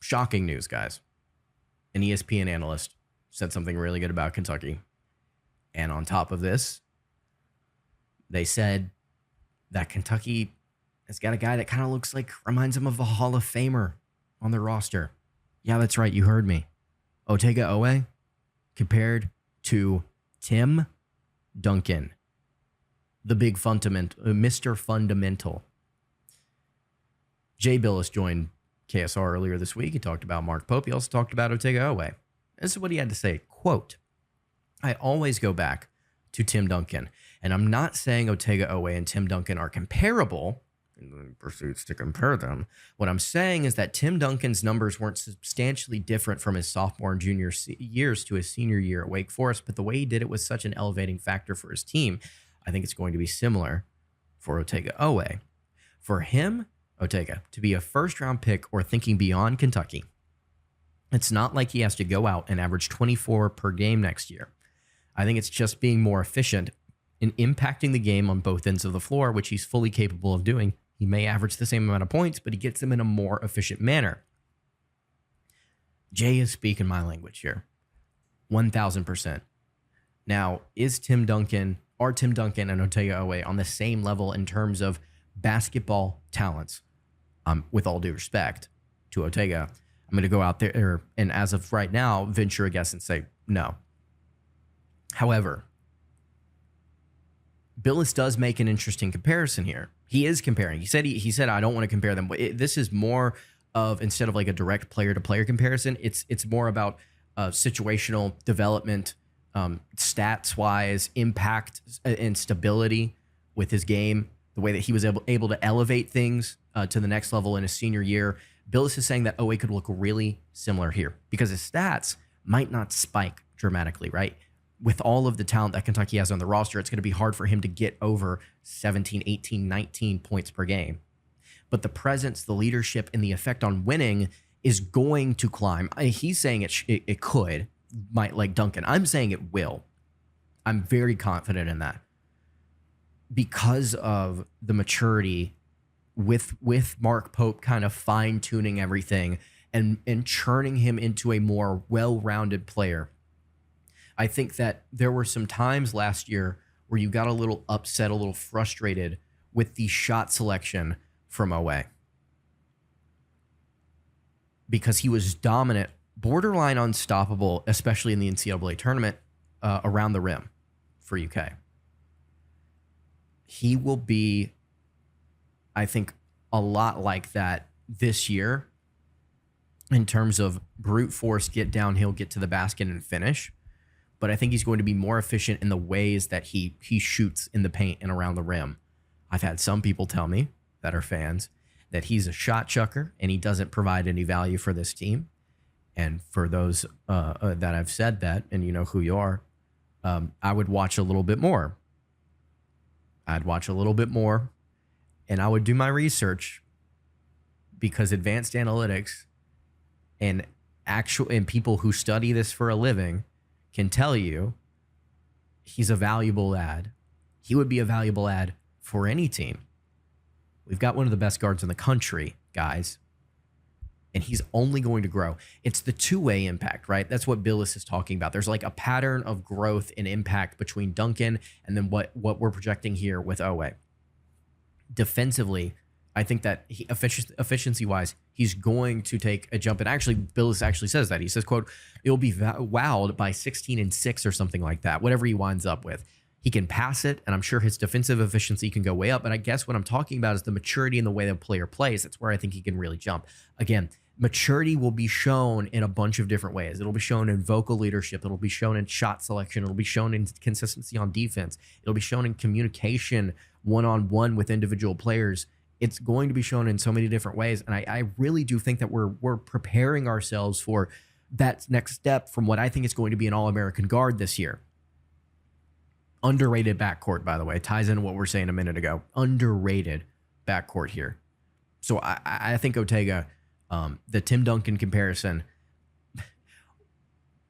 Shocking news, guys. An ESPN analyst said something really good about Kentucky. And on top of this, they said that Kentucky has got a guy that kind of reminds them of a Hall of Famer on their roster. Yeah, that's right. You heard me. Otega Oweh compared to Tim Duncan, the big Mr. Fundamental. Jay Bilas joined KSR earlier this week. He talked about Mark Pope. He also talked about Otega Oweh. This is what he had to say. Quote, I always go back to Tim Duncan, and I'm not saying Otega Oweh and Tim Duncan are comparable in the pursuits to compare them. What I'm saying is that Tim Duncan's numbers weren't substantially different from his sophomore and junior years to his senior year at Wake Forest, but the way he did it was such an elevating factor for his team. I think it's going to be similar for Otega Oweh. For him, Otega, to be a first-round pick or thinking beyond Kentucky, it's not like he has to go out and average 24 per game next year. I think it's just being more efficient in impacting the game on both ends of the floor, which he's fully capable of doing. He may average the same amount of points, but he gets them in a more efficient manner. Jay is speaking my language here. 1,000%. Now, are Tim Duncan and Otega Oweh on the same level in terms of basketball talents? With all due respect to Otega, I'm going to go out there and as of right now, venture a guess and say no. However, Bilas does make an interesting comparison here. He is comparing. He said I don't want to compare them. This is more of, instead of like a direct player-to-player comparison, it's more about situational development, stats-wise, impact and stability with his game, the way that he was able to elevate things to the next level in his senior year. Bilas is saying that Oweh could look really similar here because his stats might not spike dramatically, right? With all of the talent that Kentucky has on the roster, it's going to be hard for him to get over 17, 18, 19 points per game. But the presence, the leadership, and the effect on winning is going to climb. He's saying it could, might like Duncan. I'm saying it will. I'm very confident in that because of the maturity with Mark Pope kind of fine-tuning everything and churning him into a more well-rounded player. I think that there were some times last year where you got a little upset, a little frustrated with the shot selection from Oweh because he was dominant, borderline unstoppable, especially in the NCAA tournament around the rim for UK. He will be, I think, a lot like that this year in terms of brute force, get downhill, get to the basket, and finish. But I think he's going to be more efficient in the ways that he shoots in the paint and around the rim. I've had some people tell me that are fans that he's a shot chucker and he doesn't provide any value for this team. And for those that I've said that, and you know who you are, I would watch a little bit more. I'd watch a little bit more, and I would do my research because advanced analytics and people who study this for a living can tell you he's a valuable ad. He would be a valuable ad for any team. We've got one of the best guards in the country, guys, and he's only going to grow. It's the two-way impact, right? That's what Bilas is talking about. There's like a pattern of growth and impact between Duncan and then what we're projecting here with Oweh. Defensively, I think that efficiency-wise, he's going to take a jump. And actually, Bilas actually says that. He says, quote, it'll be wowed by 16 and 6 or something like that, whatever he winds up with. He can pass it, and I'm sure his defensive efficiency can go way up. But I guess what I'm talking about is the maturity in the way the player plays. That's where I think he can really jump. Again, maturity will be shown in a bunch of different ways. It'll be shown in vocal leadership. It'll be shown in shot selection. It'll be shown in consistency on defense. It'll be shown in communication one-on-one with individual players. It's going to be shown in so many different ways. And I really do think that we're preparing ourselves for that next step from what I think is going to be an All-American guard this year. Underrated backcourt, by the way. Ties into what we were saying a minute ago. Underrated backcourt here. So I think Otega, the Tim Duncan comparison,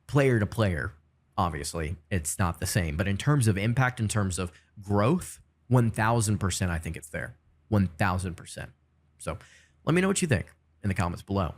player to player, obviously, it's not the same. But in terms of impact, in terms of growth, 1,000% I think it's there. 1,000%. So let me know what you think in the comments below.